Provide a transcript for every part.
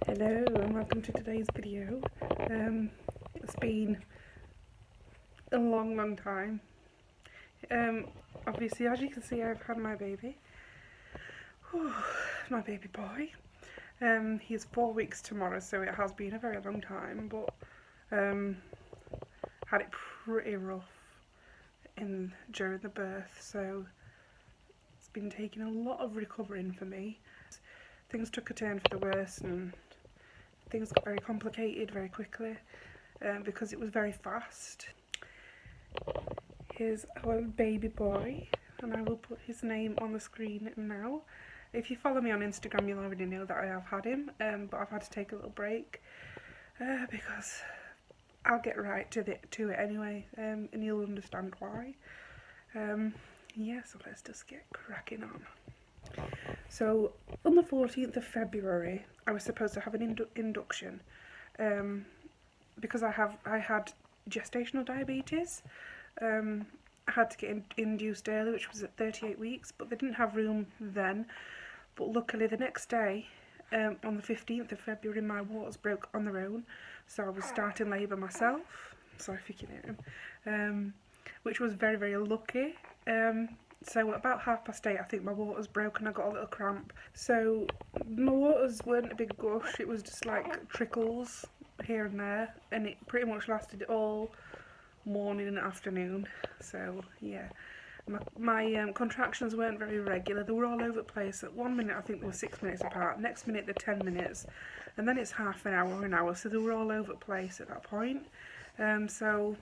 Hello and welcome to today's video. It's been a long time. Obviously, as you can see, I've had my baby. Whew, my baby boy. He's 4 weeks tomorrow, so it has been a very long time, but had it pretty rough during the birth, so it's been taking a lot of recovering for me. Things took a turn for the worse and things got very complicated very quickly because it was very fast. Here's our baby boy, and I will put his name on the screen now. If you follow me on Instagram, you'll already know that I have had him, but I've had to take a little break because I'll get right to it anyway, and you'll understand why. Yeah, so let's just get cracking on. So on the 14th of February, I was supposed to have an induction because I had gestational diabetes. I had to get induced early, which was at 38 weeks, but they didn't have room then. But luckily the next day, on the 15th of February, my waters broke on their own, so I was starting labour myself. Sorry if you can hear him. Which was very, very lucky. So about 8:30, I think my waters broke and I got a little cramp. So my waters weren't a big gush, it was just like trickles here and there, and it pretty much lasted all morning and afternoon. So yeah, my contractions weren't very regular. They were all over the place. At 1 minute I think they were 6 minutes apart, next minute they're 10 minutes, and then it's half an hour, so they were all over the place at that point. So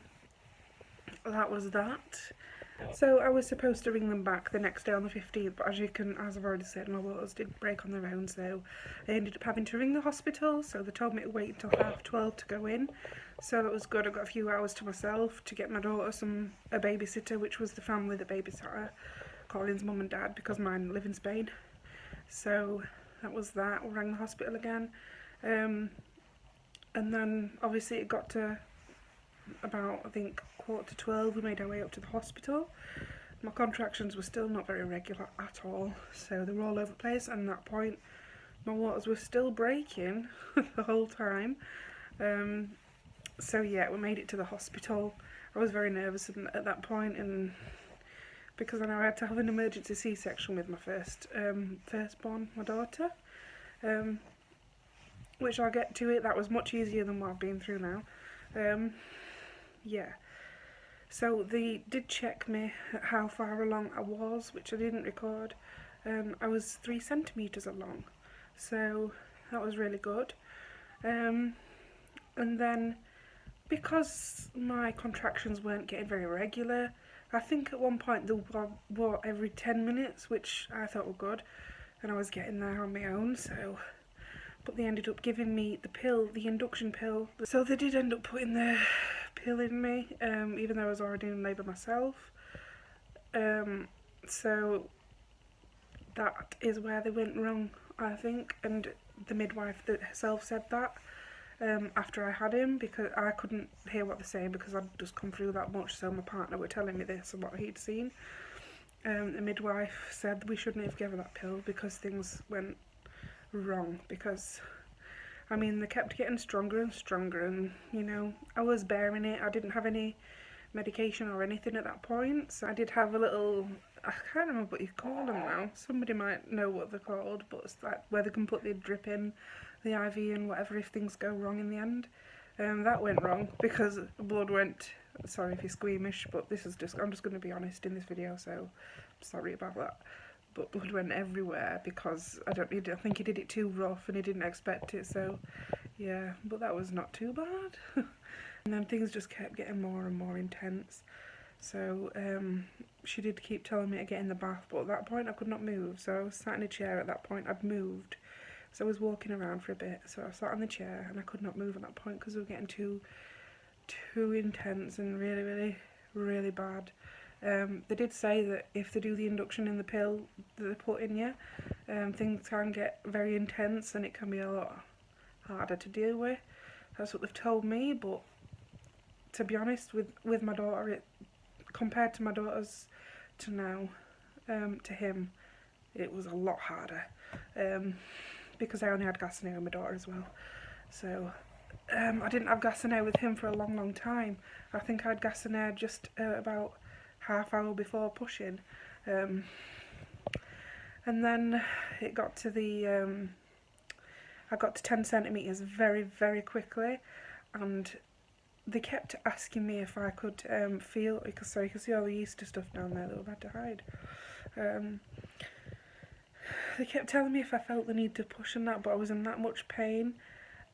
that was that. So I was supposed to ring them back the next day on the 15th, but as I've already said, my waters did break on their own, so I ended up having to ring the hospital. So they told me to wait until 12:30 to go in, so that was good. I got a few hours to myself to get my daughter a babysitter, which was the family that babysat her, Colin's mum and dad, because mine live in Spain. So that was that. We rang the hospital again, and then obviously it got to about, I think, 11:45, we made our way up to the hospital. My contractions were still not very regular at all, so they were all over the place, and at that point my waters were still breaking the whole time. So yeah, we made it to the hospital. I was very nervous at that point, and because I know I had to have an emergency C-section with my firstborn, my daughter, which I'll get to it. That was much easier than what I've been through now. Yeah, so they did check me at how far along I was, which I didn't record. I was 3 centimetres along, so that was really good. And then, because my contractions weren't getting very regular, I think at one point they were every 10 minutes, which I thought were good, and I was getting there on my own, so... But they ended up giving me the pill, the induction pill. So they did end up putting the pill in me, even though I was already in labour myself. So that is where they went wrong, I think, and the midwife herself said that after I had him, because I couldn't hear what they're saying because I'd just come through that much, so my partner were telling me this and what he'd seen. The midwife said we shouldn't have given that pill because things went wrong, because I mean they kept getting stronger and stronger, and you know, I was bearing it. I didn't have any medication or anything at that point, so I did have a little, I can't remember what you call them now, somebody might know what they're called, but it's like where they can put the drip in, the IV and whatever if things go wrong in the end. That went wrong because blood went, sorry if you're squeamish, but this is just, I'm just going to be honest in this video, so sorry about that. But blood went everywhere because I think he did it too rough and he didn't expect it, so yeah, but that was not too bad. And then things just kept getting more and more intense, so she did keep telling me to get in the bath, but at that point I could not move, so I was sat in a chair. At that point I'd moved, so I was walking around for a bit, so I sat in the chair and I could not move at that point because we were getting too intense and really bad. They did say that if they do the induction in the pill that they put in you, things can get very intense and it can be a lot harder to deal with. That's what they've told me, but to be honest, with my daughter, compared to my daughter's to now, to him, it was a lot harder. because I only had Gassonet with my daughter as well. So I didn't have Gassonet with him for a long time. I think I had Gassonet just about half hour before pushing. And then it got to the, I got to 10 centimetres very quickly, and they kept asking me if I could feel, because so you can see all the Easter stuff down there that we've had to hide. They kept telling me if I felt the need to push and that, but I was in that much pain.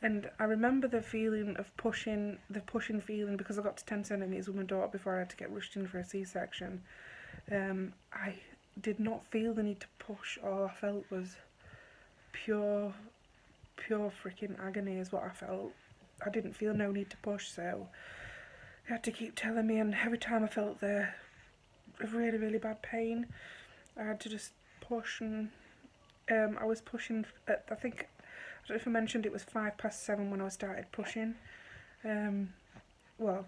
And I remember the feeling of pushing, the pushing feeling, because I got to 10 centimetres with my daughter before I had to get rushed in for a C-section. I did not feel the need to push. All I felt was pure freaking agony is what I felt. I didn't feel no need to push, so they had to keep telling me, and every time I felt the really bad pain, I had to just push, and I was pushing at, I think, I don't know if I mentioned it was 7:05 when I started pushing. Well,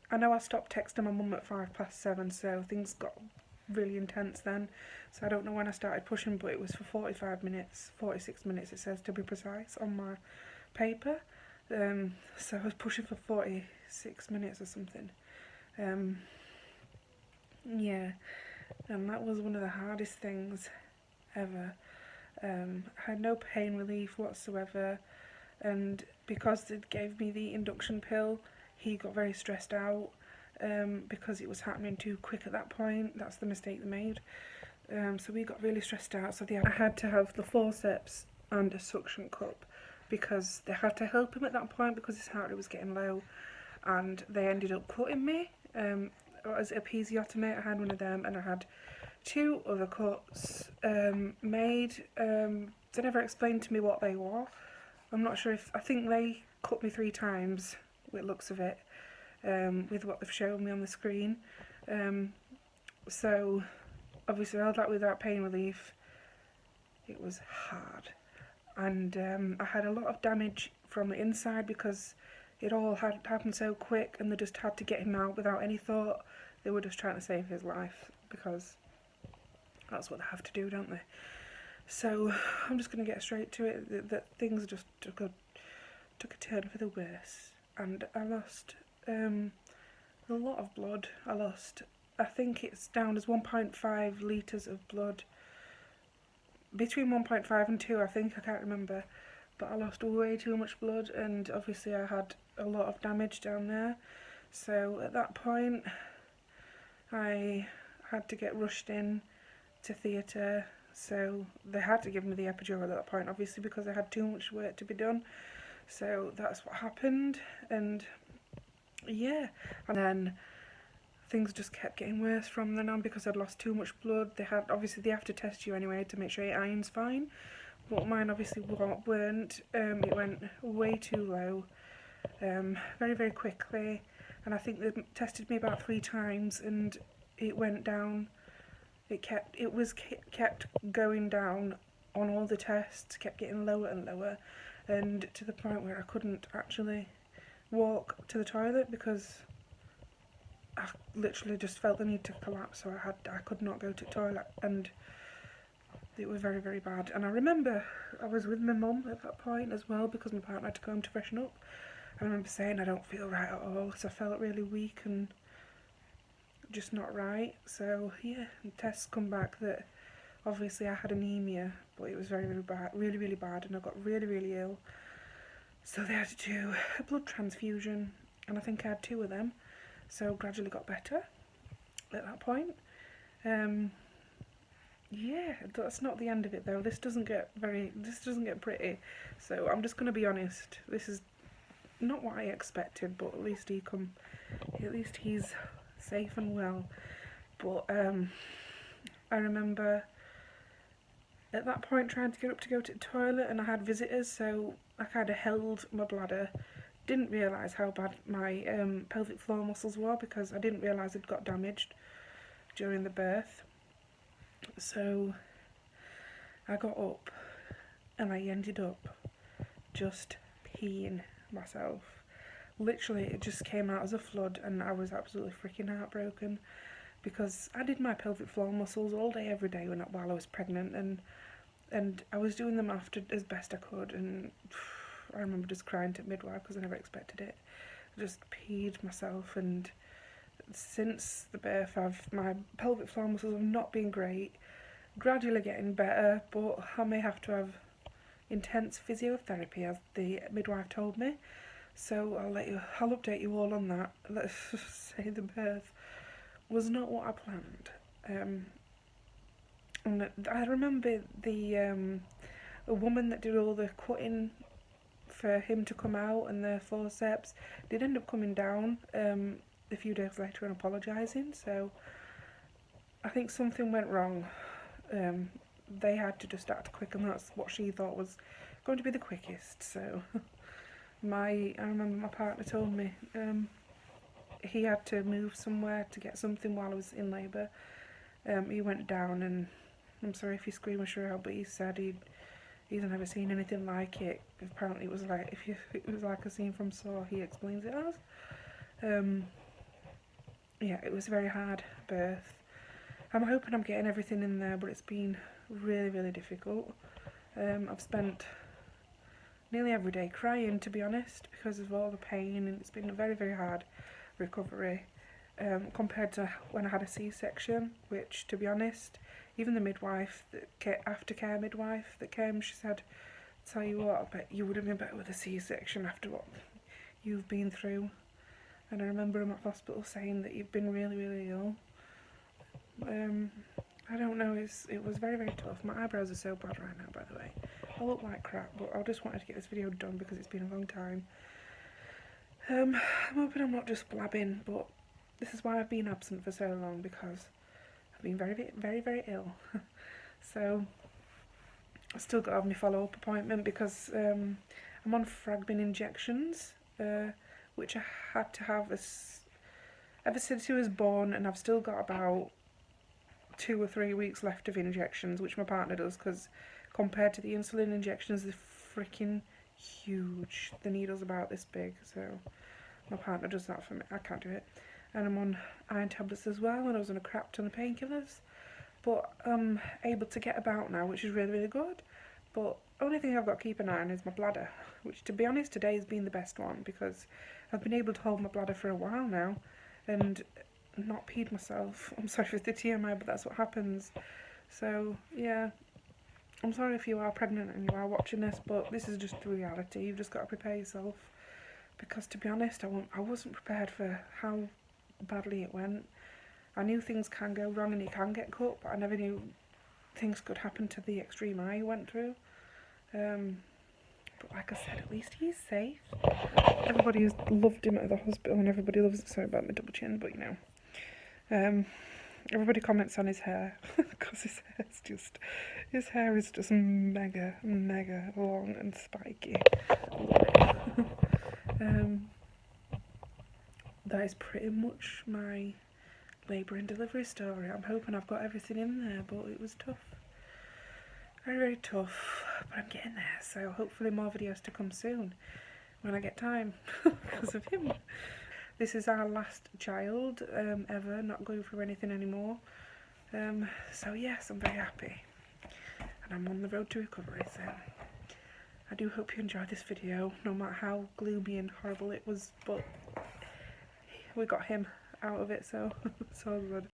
I know I stopped texting my mum at 7:05, so things got really intense then. So I don't know when I started pushing, but it was for 45 minutes, 46 minutes it says to be precise on my paper. So I was pushing for 46 minutes or something. Yeah, and that was one of the hardest things ever. I had no pain relief whatsoever, and because they gave me the induction pill, he got very stressed out because it was happening too quick at that point. That's the mistake they made. So we got really stressed out, so I had to have the forceps and a suction cup, because they had to help him at that point because his heart rate was getting low, and they ended up cutting me. As a episiotomy, I had one of them, and I had 2 other cuts made. They never explained to me what they were. I'm not sure if, I think they cut me 3 times with looks of it, with what they've shown me on the screen. So obviously I held that without pain relief. It was hard, and I had a lot of damage from the inside because it all had happened so quick, and they just had to get him out without any thought. They were just trying to save his life, because that's what they have to do, don't they? So I'm just going to get straight to it. That things just took a turn for the worse, and I lost a lot of blood. I think it's down as 1.5 litres of blood, between 1.5 and 2, I think, I can't remember, but I lost way too much blood, and obviously I had a lot of damage down there. So at that point I had to get rushed in to theatre, so they had to give me the epidural at that point, obviously, because I had too much work to be done. So that's what happened, and yeah, and then things just kept getting worse from then on because I'd lost too much blood. They have to test you anyway to make sure your iron's fine, but mine obviously weren't. It went way too low, very quickly, and I think they tested me about 3 times, and it went down. It kept going down on all the tests, kept getting lower and lower, and to the point where I couldn't actually walk to the toilet because I literally just felt the need to collapse, so I could not go to the toilet, and it was very bad. And I remember I was with my mum at that point as well, because my partner had to go home to freshen up. I remember saying I don't feel right at all, so I felt really weak and just not right. So yeah, the tests come back that obviously I had anemia, but it was very bad, really bad, and I got really ill. So they had to do a blood transfusion, and I think I had 2 of them. So gradually got better at that point. Yeah, that's not the end of it though. This doesn't get pretty. So I'm just gonna be honest. This is not what I expected, but at least he's safe and well. But I remember at that point trying to get up to go to the toilet, and I had visitors, so I kind of held my bladder. Didn't realise how bad my pelvic floor muscles were, because I didn't realise I'd got damaged during the birth. So I got up and I ended up just peeing myself. Literally, it just came out as a flood, and I was absolutely freaking heartbroken, because I did my pelvic floor muscles all day every day while I was pregnant, and and I was doing them after as best I could, and I remember just crying to midwife because I never expected it. I just peed myself, and since the birth my pelvic floor muscles have not been great, gradually getting better, but I may have to have intense physiotherapy as the midwife told me. So I'll update you all on that. Let's just say the birth was not what I planned. And I remember a woman that did all the cutting for him to come out, and the forceps did end up coming down a few days later and apologising. So I think something went wrong. They had to just act quick, and that's what she thought was going to be the quickest. So I remember my partner told me he had to move somewhere to get something while I was in labour. He went down, and I'm sorry if you scream or shout, but he said he's never seen anything like it. Apparently it was like it was like a scene from Saw, he explains it as. Yeah, it was a very hard birth. I'm hoping I'm getting everything in there, but it's been really, really difficult. I've spent nearly every day crying, to be honest, because of all the pain, and it's been a very, very hard recovery compared to when I had a C-section, which, to be honest, even the midwife, aftercare midwife that came, she said, tell you what, I bet you would have been better with a C-section after what you've been through. And I remember him at hospital saying that you've been really, really ill. I don't know, it was very, very tough. My eyebrows are so bad right now, by the way. I look like crap, but I just wanted to get this video done because it's been a long time. I'm hoping I'm not just blabbing, but this is why I've been absent for so long, because I've been very, very, very ill. So I still got to have my follow-up appointment because I'm on Fragmin injections, which I had to have ever since he was born, and I've still got about 2 or 3 weeks left of injections, which my partner does, because compared to the insulin injections, they're freaking huge. The needle's about this big, so my partner does that for me. I can't do it. And I'm on iron tablets as well, and I was on a crap ton of painkillers. But I'm able to get about now, which is really, really good. But only thing I've got to keep an eye on is my bladder, which, to be honest, today has been the best one, because I've been able to hold my bladder for a while now and not peed myself. I'm sorry for the TMI, but that's what happens. So, yeah, I'm sorry if you are pregnant and you are watching this, but this is just the reality. You've just got to prepare yourself, because, to be honest, I wasn't prepared for how badly it went. I knew things can go wrong and you can get cut, but I never knew things could happen to the extreme I went through. But like I said, at least he's safe. Everybody has loved him at the hospital, and everybody loves, sorry about my double chin, but you know. Everybody comments on his hair, because his hair is just mega, mega long and spiky. That is pretty much my labour and delivery story. I'm hoping I've got everything in there, but it was tough. Very, very tough, but I'm getting there, so hopefully more videos to come soon, when I get time, because of him. This is our last child ever, not going through anything anymore. So yes, I'm very happy, and I'm on the road to recovery, so I do hope you enjoyed this video, no matter how gloomy and horrible it was, but we got him out of it, so it's all good.